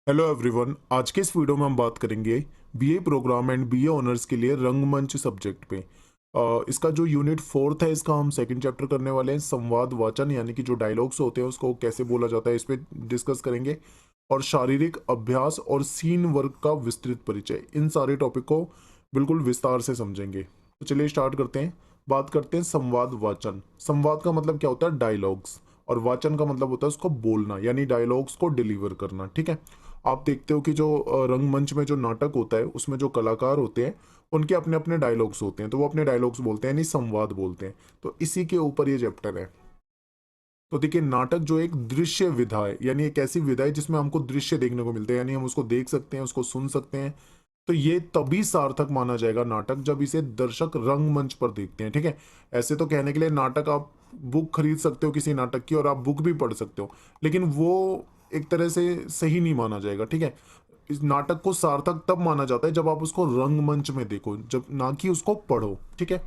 Hello everyone, आज के इस वीडियो में हम बात करेंगे BA programme and BA honours के लिए रंगमंच सब्जेक्ट पे। इसका जो यूनिट फोर्थ है, इसका हम सेकंड चैप्टर करने वाले हैं। संवाद वाचन यानी कि जो डायलॉग्स होते हैं उसको कैसे बोला जाता है, इस पे डिस्कस करेंगे। और शारीरिक अभ्यास और सीन वर्क का विस्तृत परिचय, इन सारे टॉपिक को बिल्कुल विस्तार से समझेंगे। तो चलिए स्टार्ट करते हैं। बात करते हैं संवाद वाचन। संवाद का मतलब क्या होता है? डायलॉग्स। और वाचन का मतलब होता है उसको बोलना, यानी डायलॉग्स को डिलीवर करना। ठीक है। आप देखते हो कि जो रंगमंच में जो नाटक होता है उसमें जो कलाकार होते हैं उनके अपने अपने डायलॉग्स होते हैं, तो वो अपने डायलॉग्स बोलते हैं, यानी संवाद बोलते हैं। तो इसी के ऊपर ये चैप्टर है। तो देखिए, नाटक जो एक दृश्य विधा है, यानी एक ऐसी विधा है जिसमें हमको दृश्य देखने को मिलते हैं, यानी हम उसको देख सकते हैं, उसको सुन सकते हैं। तो ये तभी सार्थक माना जाएगा नाटक जब इसे दर्शक रंगमंच पर देखते हैं। ठीक है। ऐसे तो कहने के लिए नाटक आप बुक खरीद सकते हो किसी नाटक की, और आप बुक भी पढ़ सकते हो, लेकिन वो एक तरह से सही नहीं माना जाएगा। ठीक है। इस नाटक को सार्थक तब माना जाता है जब आप उसको रंगमंच में देखो, जब ना कि उसको पढ़ो। ठीक है।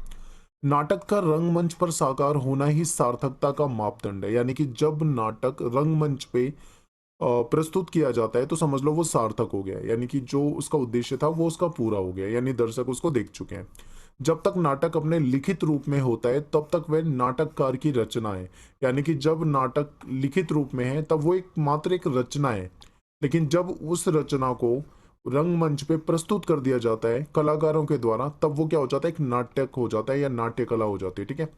नाटक का रंगमंच पर साकार होना ही सार्थकता का मापदंड है, यानी कि जब नाटक रंगमंच पे प्रस्तुत किया जाता है तो समझ लो वो सार्थक हो गया है, यानी कि जो उसका उद्देश्य था वो उसका पूरा हो गया, यानी दर्शक उसको देख चुके हैं। जब तक नाटक अपने लिखित रूप में होता है तब तक वह नाटककार की रचना है, यानी कि जब नाटक लिखित रूप में है तब वो एक मात्र एक रचना है। लेकिन जब उस रचना को रंगमंच पे प्रस्तुत कर दिया जाता है कलाकारों के द्वारा, तब वो क्या हो जाता है? एक नाटक हो जाता है या नाट्य कला हो जाती है। ठीक है।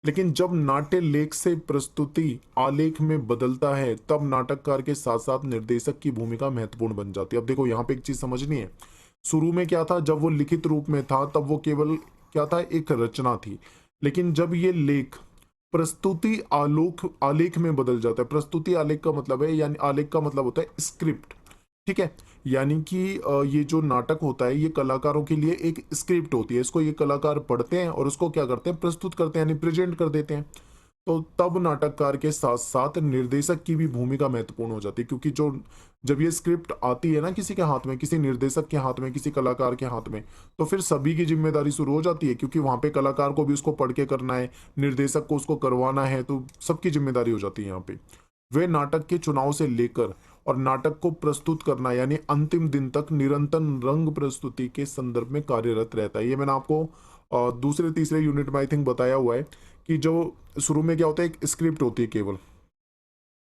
लेकिन जब नाट्य लेख से प्रस्तुति आलेख में बदलता है तब नाटककार के साथ साथ निर्देशक की भूमिका महत्वपूर्ण बन जाती है। अब देखो, यहाँ पे एक चीज समझनी है। शुरू में क्या था? जब वो लिखित रूप में था तब वो केवल क्या था? एक रचना थी। लेकिन जब ये लेख प्रस्तुति आलोक आलेख में बदल जाता है, प्रस्तुति आलेख का मतलब है, यानी आलेख का मतलब होता है स्क्रिप्ट। ठीक है। यानी कि ये जो नाटक होता है ये कलाकारों के लिए एक स्क्रिप्ट होती है, इसको ये कलाकार पढ़ते हैं और उसको क्या करते हैं? प्रस्तुत करते हैं, यानी प्रेजेंट कर देते हैं। तो तब नाटककार के साथ साथ निर्देशक की भी भूमिका महत्वपूर्ण हो जाती है, क्योंकि जो जब ये स्क्रिप्ट आती है ना किसी के हाथ में, किसी निर्देशक के हाथ में, किसी कलाकार के हाथ में, तो फिर सभी की जिम्मेदारी शुरू हो जाती है, क्योंकि वहां पे कलाकार को भी उसको पढ़ के करना है, निर्देशक को उसको करवाना है, तो सबकी जिम्मेदारी हो जाती है यहाँ पे। वे नाटक के चुनाव से लेकर और नाटक को प्रस्तुत करना, यानी अंतिम दिन तक निरंतर रंग प्रस्तुति के संदर्भ में कार्यरत रहता है। ये मैंने आपको दूसरे तीसरे यूनिट में आई थिंक बताया हुआ है कि जो शुरू में क्या होता है, एक स्क्रिप्ट होती है केवल।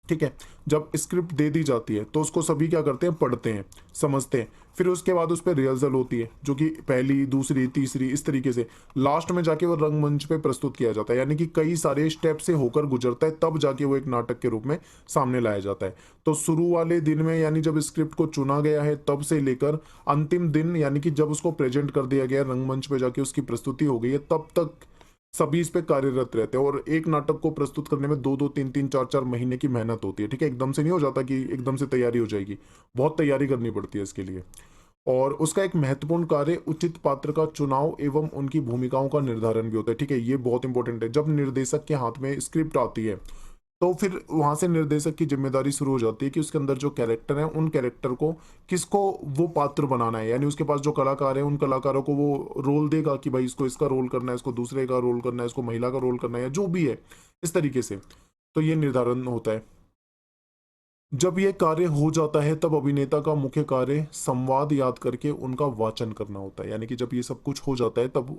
ठीक है। जब स्क्रिप्ट दे दी जाती है तो उसको सभी क्या करते हैं? पढ़ते हैं, समझते हैं। फिर उसके बाद उस पर रिहर्सल होती है, जो कि पहली, दूसरी, तीसरी, इस तरीके से लास्ट में जाके वो रंगमंच पे प्रस्तुत किया जाता है, यानी कि कई सारे स्टेप से होकर गुजरता है, तब जाके वो एक नाटक के रूप में सामने लाया जाता है। तो शुरू वाले दिन में, यानी जब स्क्रिप्ट को चुना गया है तब से लेकर अंतिम दिन, यानी कि जब उसको प्रेजेंट कर दिया गया है, रंगमंच पे जाके उसकी प्रस्तुति हो गई है, तब तक सभी इस पे कार्यरत रहते हैं। और एक नाटक को प्रस्तुत करने में 2-2, 3-3, 4-4 महीने की मेहनत होती है। ठीक है। एकदम से नहीं हो जाता कि एकदम से तैयारी हो जाएगी, बहुत तैयारी करनी पड़ती है इसके लिए। और उसका एक महत्वपूर्ण कार्य उचित पात्र का चुनाव एवं उनकी भूमिकाओं का निर्धारण भी होता है। ठीक है। ये बहुत इंपॉर्टेंट है। जब निर्देशक के हाथ में स्क्रिप्ट आती है तो फिर वहां से निर्देशक की जिम्मेदारी शुरू हो जाती है कि उसके अंदर जो कैरेक्टर है उन कैरेक्टर को, किसको वो पात्र बनाना है, यानी उसके पास जो कलाकार है उन कलाकारों को वो रोल देगा कि भाई इसको इसका रोल करना है, इसको दूसरे का रोल करना है, इसको महिला का रोल करना है, या जो भी है इस तरीके से। तो ये निर्धारण होता है। जब ये कार्य हो जाता है तब अभिनेता का मुख्य कार्य संवाद याद करके उनका वाचन करना होता है, यानी कि जब ये सब कुछ हो जाता है तब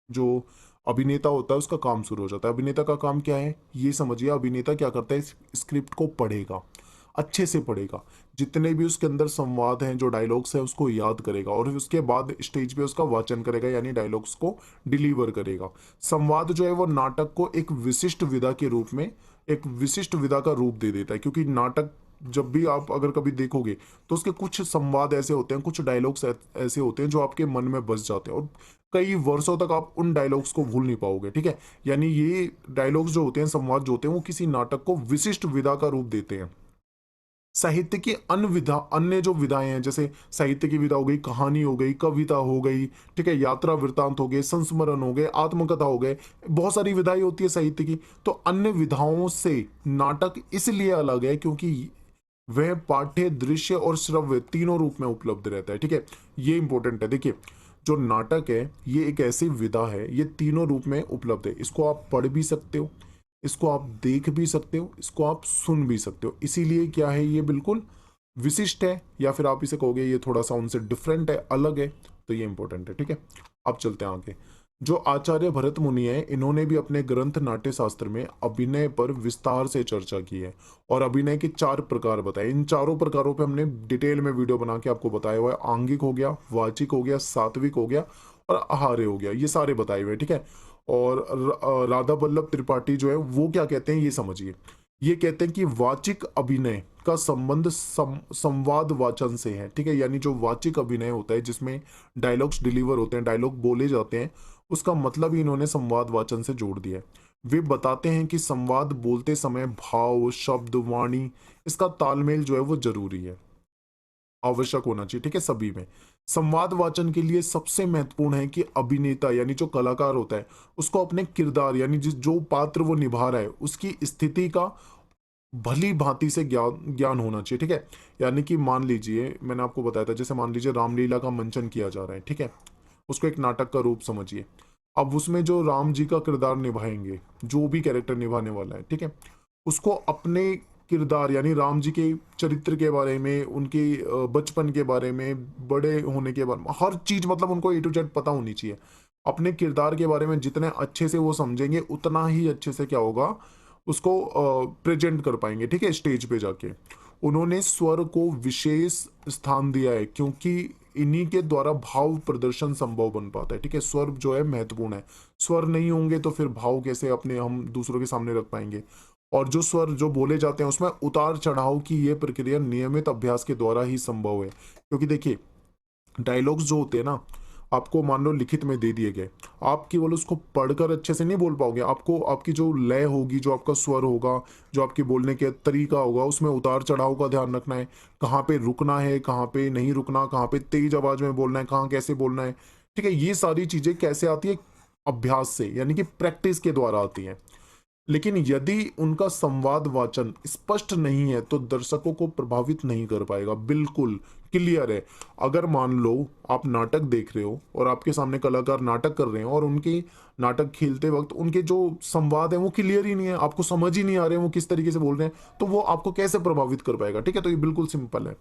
जो अभिनेता होता है उसका काम शुरू हो जाता है। अभिनेता का काम क्या है ये समझिए। अभिनेता क्या करता है? इस स्क्रिप्ट को पढ़ेगा, अच्छे से पढ़ेगा, जितने भी उसके अंदर संवाद हैं, जो डायलॉग्स है उसको याद करेगा, और उसके बाद स्टेज पे उसका वाचन करेगा, यानी डायलॉग्स को डिलीवर करेगा। संवाद जो है वो नाटक को एक विशिष्ट विधा के रूप में, एक विशिष्ट विधा का रूप दे देता है, क्योंकि नाटक जब भी आप अगर कभी देखोगे तो उसके कुछ संवाद ऐसे होते हैं, कुछ डायलॉग्स ऐसे होते हैं जो आपके मन में बस जाते हैं, और कई वर्षों तक आप उन डायलॉग्स को भूल नहीं पाओगे। ठीक है। यानी ये डायलॉग्स जो होते हैं, संवाद जो होते हैं, वो किसी नाटक को विशिष्ट विधा का रूप देते हैं। साहित्य की अन्य विधा, अन्य जो विधाएं हैं, जैसे साहित्य की विधा हो गई, कहानी हो गई, कविता हो गई, ठीक है, यात्रा वृत्तांत हो गए, संस्मरण हो गए, आत्मकथा हो गए, बहुत सारी विधाएं होती है साहित्य की। तो अन्य विधाओं से नाटक इसलिए अलग है क्योंकि वह पाठ्य, दृश्य और श्रव्य तीनों रूप में उपलब्ध रहता है। ठीक है। ये इंपॉर्टेंट है। देखिए, जो नाटक है ये एक ऐसी विधा है, ये तीनों रूप में उपलब्ध है। इसको आप पढ़ भी सकते हो, इसको आप देख भी सकते हो, इसको आप सुन भी सकते हो। इसीलिए क्या है, ये बिल्कुल विशिष्ट है, या फिर आप इसे कहोगे ये थोड़ा सा उनसे डिफरेंट है, अलग है, तो ये इंपॉर्टेंट है। ठीक है, अब चलते हैं आगे। जो आचार्य भरत मुनि हैं, इन्होंने भी अपने ग्रंथ नाट्य शास्त्र में अभिनय पर विस्तार से चर्चा की है और अभिनय के 4 प्रकार बताए। इन चारों प्रकारों पे हमने डिटेल में वीडियो बना के आपको बताया हुआ है। आंगिक हो गया, वाचिक हो गया, सात्विक हो गया और आहार्य हो गया, ये सारे बताए हुए हैं। ठीक है, और राधा वल्लभ त्रिपाठी जो है वो क्या कहते हैं ये समझिए। ये कहते हैं कि वाचिक अभिनय का संबंध संवाद वाचन से है। ठीक है, यानी जो वाचिक अभिनय होता है जिसमें डायलॉग्स डिलीवर होते हैं, डायलॉग बोले जाते हैं, उसका मतलब ही इन्होंने संवाद वाचन से जोड़ दिया है। वे बताते हैं कि संवाद बोलते समय भाव, शब्द, वाणी, इसका तालमेल जो है वो जरूरी है, आवश्यक होना चाहिए। ठीक है, सभी में संवाद वाचन के लिए सबसे महत्वपूर्ण है कि अभिनेता यानी जो कलाकार होता है उसको अपने किरदार यानी जिस जो पात्र वो निभा रहा है उसकी स्थिति का भली भांति से ज्ञान ज्ञान होना चाहिए। ठीक है, यानी कि मान लीजिए मैंने आपको बताया था, जैसे मान लीजिए रामलीला का मंचन किया जा रहा है। ठीक है, उसको एक नाटक का रूप समझिए। अब उसमें जो राम जी का किरदार निभाएंगे, जो भी कैरेक्टर निभाने वाला है, ठीक है, उसको अपने किरदार यानी राम जी के चरित्र के बारे में, उनके बचपन के बारे में, बड़े होने के बारे में, हर चीज मतलब उनको ए टू जेड पता होनी चाहिए। अपने किरदार के बारे में जितने अच्छे से वो समझेंगे उतना ही अच्छे से क्या होगा, उसको प्रेजेंट कर पाएंगे। ठीक है, स्टेज पे जाके उन्होंने स्वर को विशेष स्थान दिया है क्योंकि इन्हीं के द्वारा भाव प्रदर्शन संभव बन पाता है। ठीक है, स्वर जो है महत्वपूर्ण है। स्वर नहीं होंगे तो फिर भाव कैसे अपने हम दूसरों के सामने रख पाएंगे। और जो स्वर जो बोले जाते हैं उसमें उतार चढ़ाव की ये प्रक्रिया नियमित अभ्यास के द्वारा ही संभव है। क्योंकि देखिए डायलॉग्स जो होते हैं ना, आपको मान लो लिखित में दे दिए गए, आप केवल उसको पढ़कर अच्छे से नहीं बोल पाओगे। आपको आपकी जो लय होगी, जो आपका स्वर होगा, जो आपके बोलने के तरीका होगा, उसमें उतार चढ़ाव का ध्यान रखना है। कहाँ पे रुकना है, कहाँ पे नहीं रुकना, कहाँ पे तेज आवाज में बोलना है, कहाँ कैसे बोलना है। ठीक है, ये सारी चीजें कैसे आती है, अभ्यास से, यानी कि प्रैक्टिस के द्वारा आती है। लेकिन यदि उनका संवाद वाचन स्पष्ट नहीं है तो दर्शकों को प्रभावित नहीं कर पाएगा। बिल्कुल क्लियर है। अगर मान लो आप नाटक देख रहे हो और आपके सामने कलाकार नाटक कर रहे हैं और उनके नाटक खेलते वक्त उनके जो संवाद है वो क्लियर ही नहीं है, आपको समझ ही नहीं आ रहे हैं वो किस तरीके से बोल रहे हैं, तो वो आपको कैसे प्रभावित कर पाएगा। ठीक है, तो ये बिल्कुल सिंपल है।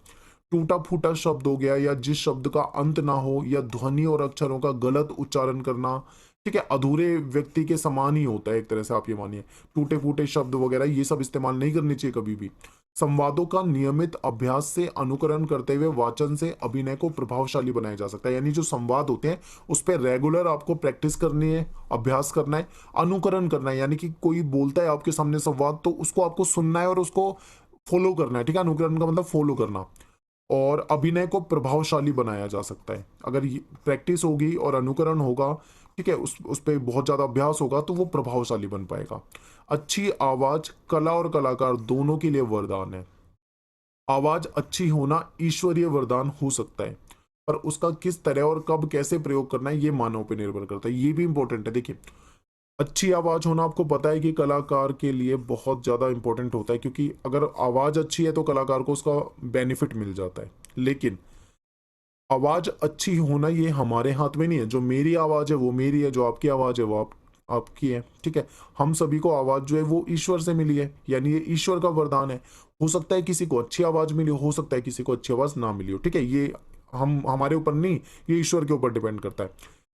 टूटा फूटा शब्द हो गया, या जिस शब्द का अंत ना हो, या ध्वनि और अक्षरों का गलत उच्चारण करना, ठीक है, अधूरे व्यक्ति के समान ही होता है एक तरह से, आप ये मानिए। टूटे फूटे शब्द वगैरह ये सब इस्तेमाल नहीं करनी चाहिए कभी भी। संवादों का नियमित अभ्यास से अनुकरण करते हुए वाचन से अभिनय को प्रभावशाली बनाया जा सकता है। यानी जो संवाद होते हैं उस पर रेगुलर आपको प्रैक्टिस करनी है, अभ्यास करना है, अनुकरण करना है। यानी कि कोई बोलता है आपके सामने संवाद, तो उसको आपको सुनना है और उसको फॉलो करना है। ठीक है, अनुकरण का मतलब फॉलो करना। और अभिनय को प्रभावशाली बनाया जा सकता है अगर प्रैक्टिस होगी और अनुकरण होगा। ठीक है, उस पे बहुत ज़्यादा अभ्यास होगा तो वो प्रभावशाली बन पाएगा। अच्छी आवाज़ कला और कलाकार दोनों के लिए वरदान है। आवाज़ अच्छी होना ईश्वरीय वरदान हो सकता है, पर उसका किस तरह और कब कैसे प्रयोग करना है ये मानव पे निर्भर करता है। ये भी इंपॉर्टेंट है। देखिए अच्छी आवाज़ होना आपको पता है कि कलाकार के लिए बहुत ज़्यादा इंपॉर्टेंट होता है, क्योंकि अगर आवाज़ अच्छी है तो कलाकार को उसका बेनिफिट मिल जाता है। लेकिन आवाज़ अच्छी होना ये हमारे हाथ में नहीं है। जो मेरी आवाज़ है वो मेरी है, जो आपकी आवाज़ है वो आपकी है। ठीक है, हम सभी को आवाज़ जो है वो ईश्वर से मिली है, यानी ये ईश्वर का वरदान है। हो सकता है किसी को अच्छी आवाज़ मिली हो सकता है किसी को अच्छी आवाज़ ना मिली हो। ठीक है, ये हम हमारे ऊपर नहीं, ये ईश्वर के ऊपर डिपेंड करता है।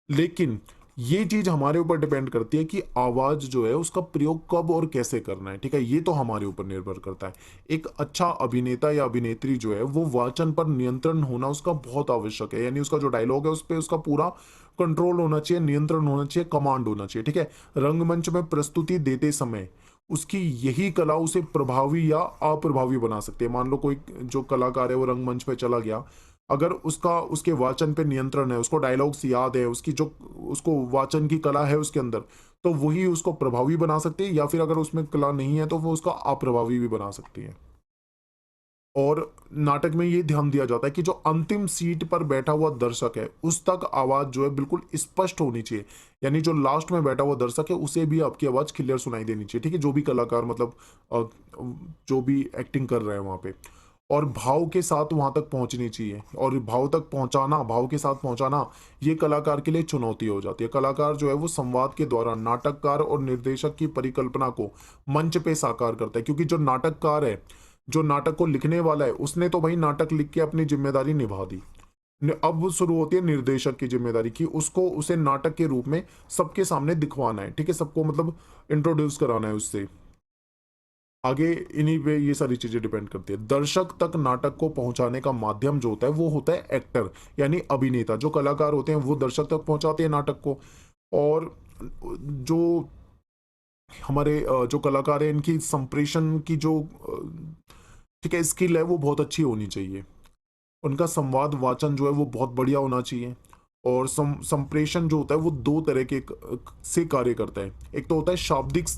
लेकिन ये चीज हमारे ऊपर डिपेंड करती है कि आवाज जो है उसका प्रयोग कब और कैसे करना है। ठीक है, ये तो हमारे ऊपर निर्भर करता है। एक अच्छा अभिनेता या अभिनेत्री जो है वो वाचन पर नियंत्रण होना उसका बहुत आवश्यक है। यानी उसका जो डायलॉग है उस पर उसका पूरा कंट्रोल होना चाहिए, नियंत्रण होना चाहिए, कमांड होना चाहिए। ठीक है, रंगमंच में प्रस्तुति देते समय उसकी यही कला उसे प्रभावी या अप्रभावी बना सकती है। मान लो कोई जो कलाकार है वो रंगमंच पे चला गया, अगर उसका उसके वाचन पे नियंत्रण है, उसको डायलॉग्स याद है, उसकी जो उसको वाचन की कला है उसके अंदर, तो वही उसको प्रभावी बना सकती है। या फिर अगर उसमें कला नहीं है तो वो उसका अप्रभावी भी बना सकती है। और नाटक में ये ध्यान दिया जाता है कि जो अंतिम सीट पर बैठा हुआ दर्शक है उस तक आवाज जो है बिल्कुल स्पष्ट होनी चाहिए। यानी जो लास्ट में बैठा हुआ दर्शक है उसे भी आपकी आवाज क्लियर सुनाई देनी चाहिए। ठीक है, जो भी कलाकार मतलब अ, जो भी एक्टिंग कर रहे हैं वहां पे। और भाव के साथ वहां तक पहुंचनी चाहिए, और भाव तक पहुंचाना, भाव के साथ पहुंचाना, ये कलाकार के लिए चुनौती हो जाती है। कलाकार जो है वो संवाद के द्वारा नाटककार और निर्देशक की परिकल्पना को मंच पे साकार करता है, क्योंकि जो नाटककार है, जो नाटक को लिखने वाला है, उसने तो भाई नाटक लिख के अपनी जिम्मेदारी निभा दी। अब शुरू होती है निर्देशक की जिम्मेदारी कि उसको उसे नाटक के रूप में सबके सामने दिखवाना है, ठीक है, सबको मतलब इंट्रोड्यूस कराना है उससे आगे। इन्हीं पे ये सारी चीजें डिपेंड करती है। दर्शक तक नाटक को पहुंचाने का माध्यम जो होता है वो होता है एक्टर, यानी अभिनेता। जो कलाकार होते हैं वो दर्शक तक पहुंचाते हैं नाटक को, और जो हमारे जो कलाकार हैं इनकी संप्रेषण की जो ठीक है स्किल है वो बहुत अच्छी होनी चाहिए। उनका संवाद वाचन जो है वो बहुत बढ़िया होना चाहिए। और संप्रेषण जो होता है वो दो तरह के से कार्य करता है। एक तो होता है शाब्दिक,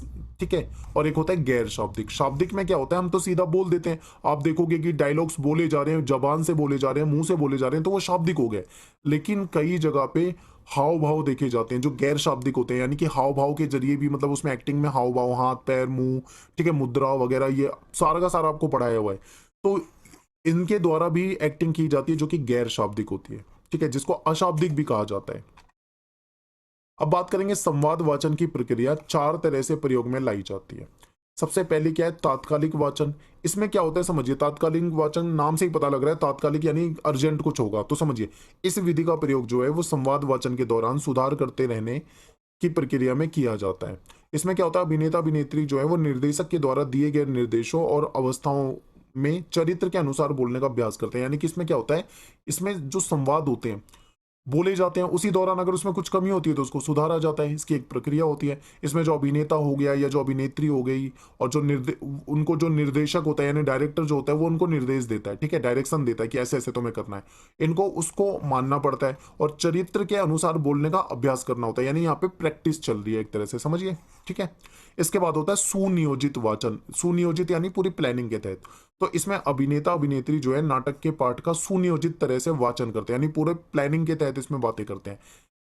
ठीक है, और एक होता है गैर शाब्दिक। शाब्दिक में क्या होता है, हम तो सीधा बोल देते हैं। आप देखोगे कि डायलॉग्स बोले जा रहे हैं, जबान से बोले जा रहे हैं, मुंह से बोले जा रहे हैं, तो वो शाब्दिक हो गए। लेकिन कई जगह पे हाव भाव देखे जाते हैं जो गैर शाब्दिक होते हैं, यानी कि हाव भाव के जरिए भी, मतलब उसमें एक्टिंग में हाव भाव, हाथ पैर मुंह, ठीक है, मुद्रा वगैरह, ये सारा का सारा आपको पढ़ाया हुआ है। तो इनके द्वारा भी एक्टिंग की जाती है जो कि गैर शाब्दिक होती है, ठीक है, जिसको अशाब्दिक भी कहा जाता है। अब बात करेंगे संवाद वाचन की प्रक्रिया चार तरह से प्रयोग में लाई जाती है। सबसे पहले क्या है, तात्कालिक वाचन। इसमें क्या होता है समझिए, तात्कालिक वाचन नाम से ही पता लग रहा है, तात्कालिक यानी अर्जेंट कुछ होगा, तो समझिए इस विधि का प्रयोग जो है वो संवाद वाचन के दौरान सुधार करते रहने की प्रक्रिया में किया जाता है। इसमें क्या होता है, अभिनेता अभिनेत्री जो है वो निर्देशक के द्वारा दिए गए निर्देशों और अवस्थाओं में चरित्र के अनुसार बोलने का अभ्यास करते हैं। यानी कि इसमें क्या होता है, इसमें जो संवाद होते हैं बोले जाते हैं, उसी दौरान अगर उसमें कुछ कमी होती है तो उसको सुधारा जाता है। इसकी एक प्रक्रिया होती है। इसमें जो अभिनेता हो गया या जो अभिनेत्री हो गई, और जो उनको जो निर्देशक होता है यानी डायरेक्टर जो होता है वो उनको निर्देश देता है, ठीक है, डायरेक्शन देता है कि ऐसे ऐसे तुम्हें करना है, इनको उसको मानना पड़ता है, और चरित्र के अनुसार बोलने का अभ्यास करना होता है। यानी यहाँ पे प्रैक्टिस चल रही है एक तरह से, समझिए, ठीक है। इसके बाद होता है सुनियोजित वाचन। सुनियोजित यानी पूरी प्लानिंग के तहत। तो इसमें अभिनेता अभिनेत्री जो है नाटक के पाठ का सुनियोजित तरह से वाचन करते हैं, यानी पूरे प्लानिंग के तहत इसमें बातें करते हैं।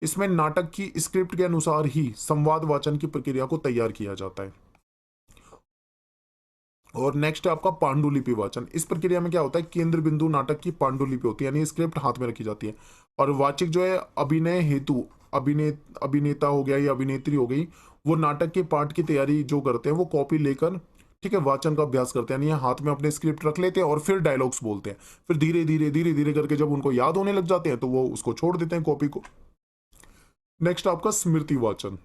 इसमें नाटक की स्क्रिप्ट के अनुसार ही संवाद वाचन की प्रक्रिया को तैयार किया जाता है। और नेक्स्ट है आपका पांडुलिपि वाचन। इस प्रक्रिया में क्या होता है, केंद्र बिंदु नाटक की पांडुलिपि होती है, यानी स्क्रिप्ट हाथ में रखी जाती है, और वाचिक जो है अभिनय हेतु अभिनेता हो गया या अभिनेत्री हो गई, वो नाटक के पाठ की तैयारी जो करते हैं वो कॉपी लेकर, ठीक है, वाचन का अभ्यास करते हैं, यानी हाथ में अपने स्क्रिप्ट रख लेते हैं और फिर डायलॉग्स बोलते हैं। फिर धीरे धीरे धीरे धीरे करके जब उनको याद होने लग जाते हैं तो वो उसको छोड़ देते हैं कॉपी को। नेक्स्ट आपका स्मृति वाचन।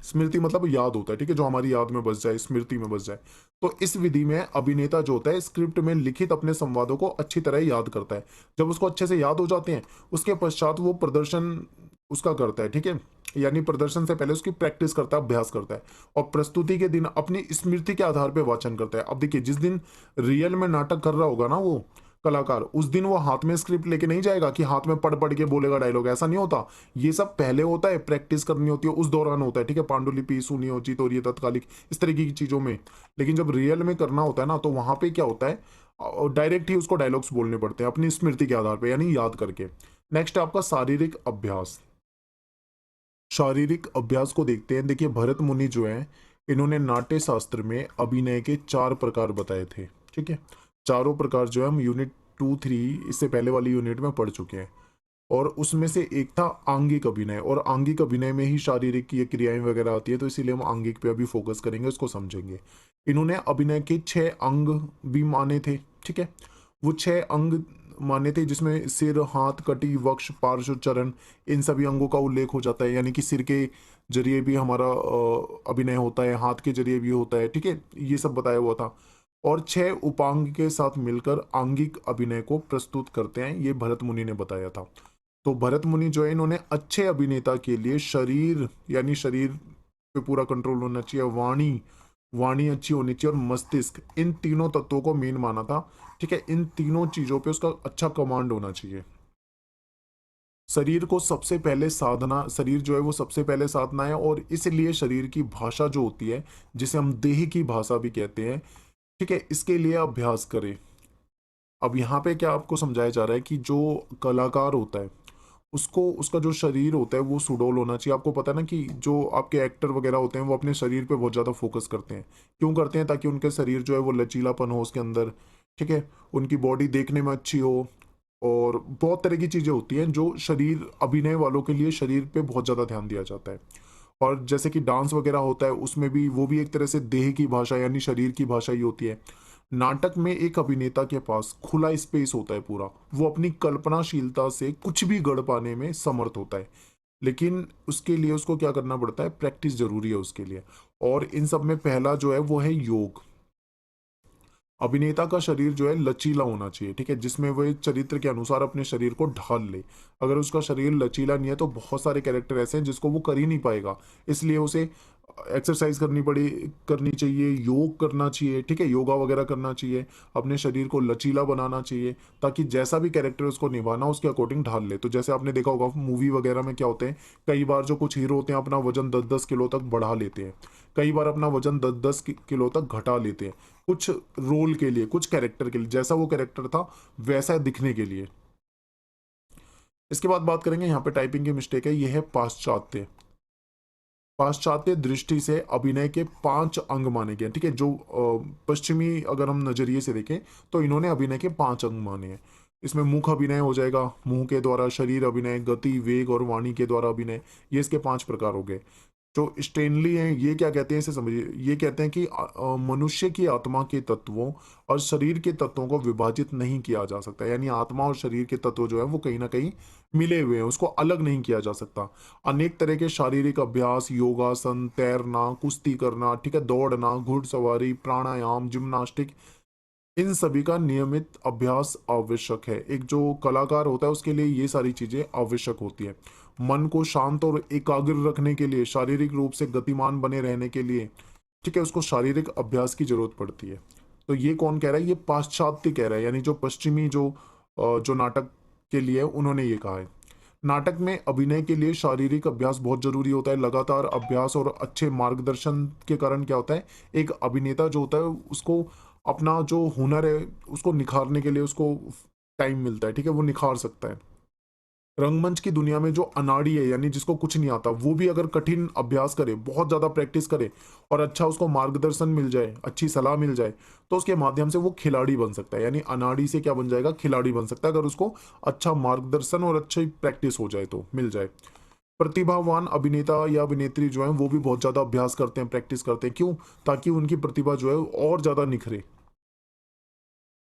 स्मृति मतलब याद होता है, ठीक है, जो हमारी याद में बस जाए, स्मृति में बस जाए। तो इस विधि में अभिनेता जो होता है स्क्रिप्ट में लिखित अपने संवादों को अच्छी तरह याद करता है। जब उसको अच्छे से याद हो जाते हैं उसके पश्चात वो प्रदर्शन उसका करता है, ठीक है, यानी प्रदर्शन से पहले उसकी प्रैक्टिस करता है, अभ्यास करता है, और प्रस्तुति के दिन अपनी स्मृति के आधार पर वाचन करता है। अब देखिए, जिस दिन रियल में नाटक कर रहा होगा ना वो कलाकार, उस दिन वो हाथ में स्क्रिप्ट लेके नहीं जाएगा कि हाथ में पढ़ पढ़ के बोलेगा डायलॉग, ऐसा नहीं होता। ये सब पहले होता है, प्रैक्टिस करनी होती है, उस दौरान होता है, ठीक है, पांडुलिपि सुनियोजित और ये तत्कालिक, इस तरीके की चीजों में। लेकिन जब रियल में करना होता है ना तो वहां पे क्या होता है, डायरेक्ट ही उसको डायलॉग्स बोलने पड़ते हैं अपनी स्मृति के आधार पर, यानी याद करके। नेक्स्ट आपका शारीरिक अभ्यास। शारीरिक अभ्यास को देखते हैं। देखिए, भरत मुनि जो है इन्होंने नाट्य शास्त्र में अभिनय के चार प्रकार बताए थे, ठीक है। चारों प्रकार जो है हम यूनिट 2, 3 इससे पहले वाली यूनिट में पढ़ चुके हैं। और उसमें से एक था आंगिक अभिनय, और आंगिक अभिनय में ही शारीरिक की क्रियाएं वगैरह आती है, तो इसीलिए हम आंगिक पे अभी फोकस करेंगे, उसको समझेंगे। इन्होंने अभिनय के 6 अंग भी माने थे, ठीक है। वो 6 अंग माने थे जिसमें सिर, हाथ, कटी, वक्ष, पार्श्व, चरण, इन सभी अंगों का उल्लेख हो जाता है। यानी कि सिर के जरिए भी हमारा अभिनय होता है, हाथ के जरिए भी होता है, ठीक है, ये सब बताया हुआ था। और 6 उपांग के साथ मिलकर आंगिक अभिनय को प्रस्तुत करते हैं, ये भरत मुनि ने बताया था। तो भरत मुनि जो है इन्होंने अच्छे अभिनेता के लिए शरीर, यानी शरीर पे पूरा कंट्रोल होना चाहिए, वाणी वाणी अच्छी होनी चाहिए, और मस्तिष्क, इन तीनों तत्वों को मेन माना था, ठीक है। इन तीनों चीजों पे उसका अच्छा कमांड होना चाहिए। शरीर को सबसे पहले साधना, शरीर जो है वो सबसे पहले साधना है, और इसलिए शरीर की भाषा जो होती है जिसे हम देह की भाषा भी कहते हैं, ठीक है, इसके लिए अभ्यास करें। अब यहाँ पे क्या आपको समझाया जा रहा है कि जो कलाकार होता है उसको, उसका जो शरीर होता है वो सुडौल होना चाहिए। आपको पता है ना कि जो आपके एक्टर वगैरह होते हैं वो अपने शरीर पे बहुत ज़्यादा फोकस करते हैं। क्यों करते हैं? ताकि उनके शरीर जो है वो लचीलापन हो उसके अंदर, ठीक है, उनकी बॉडी देखने में अच्छी हो, और बहुत तरह की चीज़ें होती हैं जो शरीर अभिनय वालों के लिए शरीर पे बहुत ज़्यादा ध्यान दिया जाता है। और जैसे कि डांस वगैरह होता है, उसमें भी वो भी एक तरह से देह की भाषा यानी शरीर की भाषा ही होती है। नाटक में एक अभिनेता के पास खुला स्पेस होता है पूरा, वो अपनी कल्पनाशीलता से कुछ भी गढ़ पाने में समर्थ होता है। लेकिन उसके लिए उसको क्या करना पड़ता है, प्रैक्टिस ज़रूरी है उसके लिए। और इन सब में पहला जो है वो है योग। अभिनेता का शरीर जो है लचीला होना चाहिए, ठीक है, जिसमें वो चरित्र के अनुसार अपने शरीर को ढाल ले। अगर उसका शरीर लचीला नहीं है तो बहुत सारे कैरेक्टर ऐसे हैं जिसको वो कर ही नहीं पाएगा। इसलिए उसे एक्सरसाइज करनी चाहिए, योग करना चाहिए, ठीक है, योगा वगैरह करना चाहिए, अपने शरीर को लचीला बनाना चाहिए, ताकि जैसा भी कैरेक्टर उसको निभाना उसके अकॉर्डिंग ढाल ले। तो जैसे आपने देखा होगा मूवी वगैरह में क्या होते हैं, कई बार जो कुछ हीरो होते हैं अपना वजन 10-10 किलो तक बढ़ा लेते हैं, कई बार अपना वजन 10-10 किलो तक घटा लेते हैं, कुछ रोल के लिए, कुछ कैरेक्टर के लिए, जैसा वो कैरेक्टर था वैसा दिखने के लिए। इसके बाद बात करेंगे, यहाँ पे टाइपिंग की मिस्टेक है, ये है पाश्चात्य। पाश्चात्य दृष्टि से अभिनय के 5 अंग माने गए हैं, ठीक है, जो पश्चिमी अगर हम नजरिए से देखें तो इन्होंने अभिनय के 5 अंग माने हैं। इसमें मुख अभिनय हो जाएगा, मुंह के द्वारा शरीर अभिनय, गति, वेग और वाणी के द्वारा अभिनय, ये इसके 5 प्रकार हो गए। जो स्टेनली हैं ये क्या कहते हैं, इसे समझिए, ये कहते हैं कि मनुष्य की आत्मा के तत्वों और शरीर के तत्वों को विभाजित नहीं किया जा सकता, यानी आत्मा और शरीर के तत्व जो है वो कहीं ना कहीं मिले हुए हैं, उसको अलग नहीं किया जा सकता। अनेक तरह के शारीरिक अभ्यास, योगासन, तैरना, कुश्ती करना, ठीक है, दौड़ना, घुड़सवारी, प्राणायाम, जिम्नास्टिक, इन सभी का नियमित अभ्यास आवश्यक है। एक जो कलाकार होता है उसके लिए ये सारी चीजें आवश्यक होती है। मन को शांत और एकाग्र रखने के लिए, शारीरिक रूप से गतिमान बने रहने के लिए, ठीक है, उसको शारीरिक अभ्यास की जरूरत पड़ती है। तो ये कौन कह रहा है, ये पाश्चात्य कह रहा है, यानी जो पश्चिमी जो नाटक के लिए उन्होंने ये कहा है। नाटक में अभिनय के लिए शारीरिक अभ्यास बहुत जरूरी होता है। लगातार अभ्यास और अच्छे मार्गदर्शन के कारण क्या होता है, एक अभिनेता जो होता है उसको अपना जो हुनर है उसको निखारने के लिए उसको टाइम मिलता है, ठीक है, वो निखार सकता है। रंगमंच की दुनिया में जो अनाड़ी है, यानी जिसको कुछ नहीं आता, वो भी अगर कठिन अभ्यास करे, बहुत ज़्यादा प्रैक्टिस करे और अच्छा उसको मार्गदर्शन मिल जाए, अच्छी सलाह मिल जाए, तो उसके माध्यम से वो खिलाड़ी बन सकता है। यानी अनाड़ी से क्या बन जाएगा, खिलाड़ी बन सकता है, अगर उसको अच्छा मार्गदर्शन और अच्छी प्रैक्टिस हो जाए तो मिल जाए। प्रतिभावान अभिनेता या अभिनेत्री जो है वो भी बहुत ज़्यादा अभ्यास करते हैं, प्रैक्टिस करते हैं, क्यों, ताकि उनकी प्रतिभा जो है और ज़्यादा निखरे।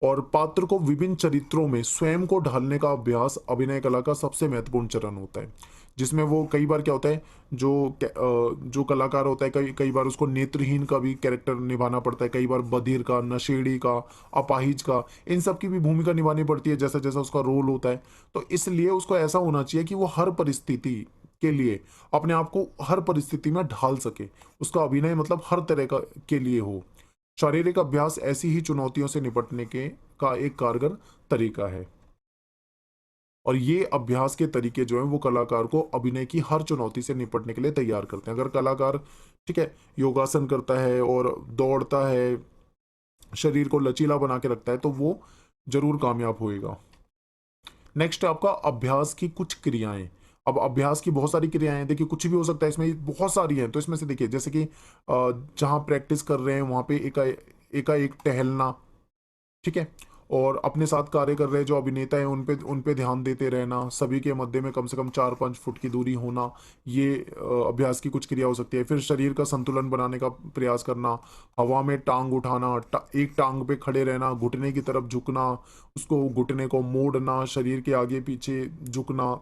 और पात्र को विभिन्न चरित्रों में स्वयं को ढालने का अभ्यास अभिनय कला का सबसे महत्वपूर्ण चरण होता है, जिसमें वो कई बार क्या होता है, जो कलाकार होता है कई कई बार उसको नेत्रहीन का भी कैरेक्टर निभाना पड़ता है, कई बार बधिर का, नशेड़ी का, अपाहिज का, इन सब की भी भूमिका निभानी पड़ती है जैसा जैसा उसका रोल होता है। तो इसलिए उसको ऐसा होना चाहिए कि वो हर परिस्थिति के लिए अपने आप को हर परिस्थिति में ढाल सके, उसका अभिनय मतलब हर तरह का के लिए हो। शारीरिक अभ्यास ऐसी ही चुनौतियों से निपटने के का एक कारगर तरीका है। और ये अभ्यास के तरीके जो हैं वो कलाकार को अभिनय की हर चुनौती से निपटने के लिए तैयार करते हैं। अगर कलाकार, ठीक है, योगासन करता है और दौड़ता है, शरीर को लचीला बना के रखता है, तो वो जरूर कामयाब होएगा। नेक्स्ट है आपका अभ्यास की कुछ क्रियाएं। अब अभ्यास की बहुत सारी क्रियाएं हैं, देखिए कुछ भी हो सकता है इसमें, बहुत सारी हैं। तो इसमें से देखिए, जैसे कि जहाँ प्रैक्टिस कर रहे हैं वहाँ पे एकाएक टहलना, ठीक है, और अपने साथ कार्य कर रहे जो अभिनेता हैं उन पे ध्यान देते रहना, सभी के मध्य में कम से कम 4-5 फुट की दूरी होना, ये अभ्यास की कुछ क्रिया हो सकती है। फिर शरीर का संतुलन बनाने का प्रयास करना, हवा में टांग उठाना, एक टांग पे खड़े रहना, घुटने की तरफ झुकना, उसको घुटने को मोड़ना, शरीर के आगे पीछे झुकना,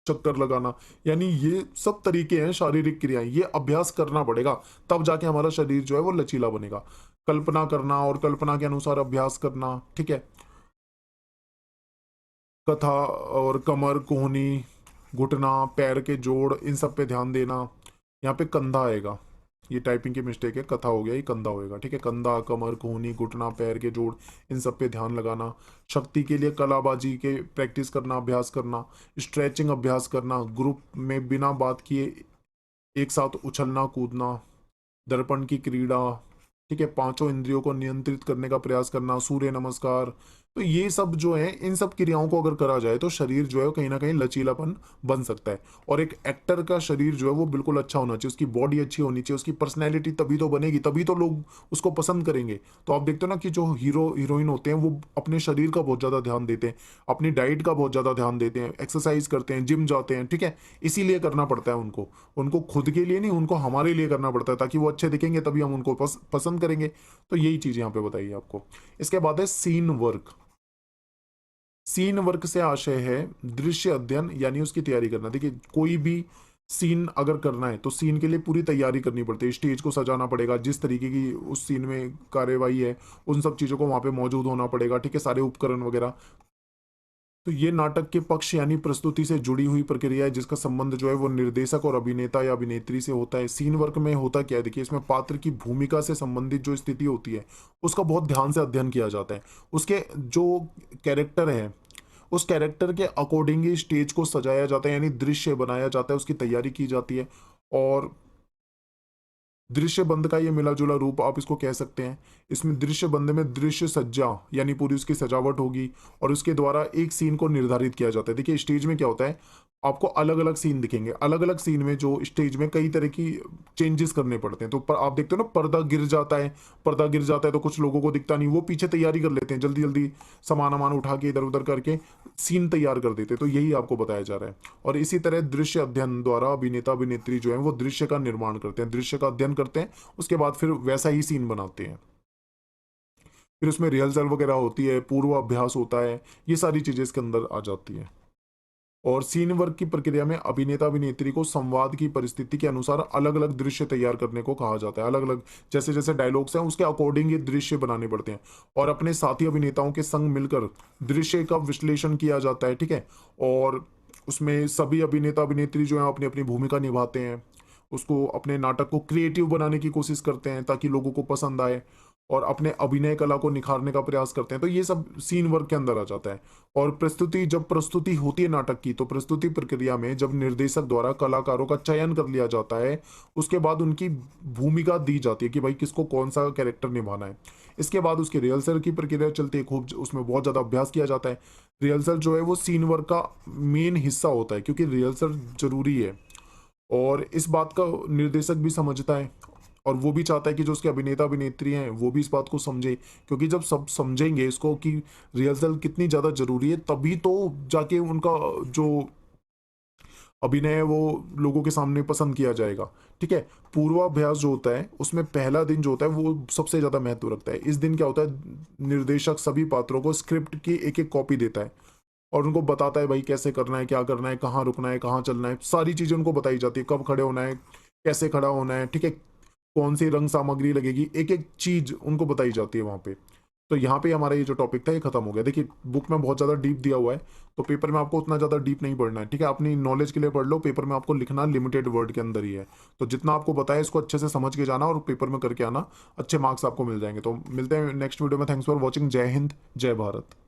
चक्कर लगाना, यानी ये सब तरीके हैं शारीरिक क्रियाएं, ये अभ्यास करना पड़ेगा, तब जाके हमारा शरीर जो है वो लचीला बनेगा। कल्पना करना और कल्पना के अनुसार अभ्यास करना, ठीक है, कथा और कमर, कोहनी, घुटना, पैर के जोड़, इन सब पे ध्यान देना। यहाँ पे कंधा आएगा, ये टाइपिंग की मिस्टेक है, कथा हो गया, ये कंधा होएगा, ठीक है, कंधा, कमर, कोहनी, घुटना, पैर के जोड़, इन सब पे ध्यान लगाना। शक्ति के लिए कलाबाजी के प्रैक्टिस करना, अभ्यास करना, स्ट्रेचिंग अभ्यास करना, ग्रुप में बिना बात किए एक साथ उछलना कूदना, दर्पण की क्रीड़ा, ठीक है, पांचों इंद्रियों को नियंत्रित करने का प्रयास करना, सूर्य नमस्कार, तो ये सब जो है, इन सब क्रियाओं को अगर करा जाए तो शरीर जो है वो कहीं न कहीं लचीलापन बन सकता है। और एक एक्टर का शरीर जो है वो बिल्कुल अच्छा होना चाहिए, उसकी बॉडी अच्छी होनी चाहिए, उसकी पर्सनैलिटी तभी तो बनेगी, तभी तो लोग उसको पसंद करेंगे। तो आप देखते हो ना कि जो हीरो-हीरोइन होते हैं वो अपने शरीर का बहुत ज़्यादा ध्यान देते हैं, अपनी डाइट का बहुत ज़्यादा ध्यान देते हैं, एक्सरसाइज़ करते हैं, जिम जाते हैं, ठीक है? इसीलिए करना पड़ता है उनको। उनको खुद के लिए नहीं, उनको हमारे लिए करना पड़ता है ताकि वो अच्छे दिखेंगे तभी हम उनको पसंद करेंगे। तो यही चीज़ यहाँ पे बताई है आपको। इसके बाद है सीन वर्क। सीन वर्क से आशय है दृश्य अध्ययन यानी उसकी तैयारी करना। देखिए कोई भी सीन अगर करना है तो सीन के लिए पूरी तैयारी करनी पड़ती है, स्टेज को सजाना पड़ेगा, जिस तरीके की उस सीन में कार्यवाही है उन सब चीज़ों को वहाँ पे मौजूद होना पड़ेगा, ठीक है, सारे उपकरण वगैरह। तो ये नाटक के पक्ष यानी प्रस्तुति से जुड़ी हुई प्रक्रिया है जिसका संबंध जो है वो निर्देशक और अभिनेता या अभिनेत्री से होता है। सीन वर्क में होता क्या है, देखिए इसमें पात्र की भूमिका से संबंधित जो स्थिति होती है उसका बहुत ध्यान से अध्ययन किया जाता है। उसके जो कैरेक्टर है उस कैरेक्टर के अकॉर्डिंग ही स्टेज को सजाया जाता है, यानी दृश्य बनाया जाता है, उसकी तैयारी की जाती है। और दृश्य बंद का ये मिला-जुला रूप आप इसको कह सकते हैं। इसमें दृश्य बंद में दृश्य सज्जा यानी पूरी उसकी सजावट होगी और उसके द्वारा एक सीन को निर्धारित किया जाता है। देखिए स्टेज में क्या होता है, आपको अलग-अलग सीन दिखेंगे। अलग-अलग सीन में जो स्टेज में कई तरह की चेंजेस करने पड़ते हैं। तो प आप देखते हो ना, पर्दा गिर जाता है तो कुछ लोगों को दिखता नहीं, वो पीछे तैयारी कर लेते हैं, जल्दी-जल्दी सामान-वामान उठा के इधर-उधर करके सीन तैयार कर देते हैं। तो यही आपको बताया जा रहा है। और इसी तरह दृश्य अध्ययन द्वारा अभिनेता-अभिनेत्री जो है वो दृश्य का निर्माण करते हैं, दृश्य का अध्ययन करते हैं, उसके बाद फिर वैसा ही सीन बनाते हैं। फिर उसमें रिहर्सल वगैरह होती है, पूर्वाभ्यास होता है, ये सारी चीज़ें इसके अंदर आ जाती हैं। और सीन वर्क की प्रक्रिया में अभिनेता-अभिनेत्री को संवाद की परिस्थिति के अनुसार अलग-अलग दृश्य तैयार करने को कहा जाता है। अलग-अलग जैसे-जैसे डायलॉग्स हैं उसके अकॉर्डिंग ये दृश्य बनाने पड़ते हैं और अपने साथी अभिनेताओं के संग मिलकर दृश्य का विश्लेषण किया जाता है, ठीक है? और उसमें सभी अभिनेता-अभिनेत्री जो हैं अपनी-अपनी भूमिका निभाते हैं। उसको अपने नाटक को क्रिएटिव बनाने की कोशिश करते हैं ताकि लोगों को पसंद आए और अपने अभिनय कला को निखारने का प्रयास करते हैं। तो ये सब सीन वर्क के अंदर आ जाता है। और जब प्रस्तुति होती है नाटक की, तो प्रस्तुति प्रक्रिया में जब निर्देशक द्वारा कलाकारों का चयन कर लिया जाता है, उसके बाद उनकी भूमिका दी जाती है कि भाई किसको कौन-सा कैरेक्टर निभाना है। इसके बाद उसकी रिहर्सल की प्रक्रिया चलती है, खूब उसमें बहुत ज़्यादा अभ्यास किया जाता है। रिहर्सल जो है वो सीन वर्क का मेन हिस्सा होता है क्योंकि रिहर्सल ज़रूरी है और इस बात का निर्देशक भी समझता है और वो भी चाहता है कि जो उसके अभिनेता-अभिनेत्री हैं, वो भी इस बात को समझें, क्योंकि जब सब समझेंगे इसको कि रिहर्सल कितनी ज़्यादा ज़रूरी है, तभी तो जाके उनका जो अभिनय है, वो लोगों के सामने पसंद किया जाएगा, ठीक है? पूर्वाभ्यास जो होता है, उसमें पहला दिन जो होता है, वो सबसे ज़्यादा महत्व रखता है। इस दिन क्या होता है, निर्देशक सभी पात्रों को स्क्रिप्ट की एक-एक कॉपी देता है और उनको बताता है, भाई कैसे करना है, क्या करना है, कहाँ रुकना है, कहाँ चलना है, सारी चीज़ें उनको बताई जाती है, कब खड़े होना है, कैसे खड़ा होना है, ठीक है? कौन सी रंग सामग्री लगेगी, एक-एक चीज़ उनको बताई जाती है वहाँ पे। तो यहाँ पे हमारा ये जो टॉपिक था ये खत्म हो गया। देखिए बुक में बहुत ज़्यादा डीप दिया हुआ है, तो पेपर में आपको उतना ज़्यादा डीप नहीं पढ़ना है, ठीक है? अपनी नॉलेज के लिए पढ़ लो, पेपर में आपको लिखना लिमिटेड वर्ड के अंदर ही है। तो जितना आपको बताया इसको अच्छे से समझ के जाना और पेपर में करके आना, अच्छे मार्क्स आपको मिल जाएँगे। तो मिलते हैं नेक्स्ट वीडियो में, थैंक्स फॉर वॉचिंग। जय हिंद, जय भारत।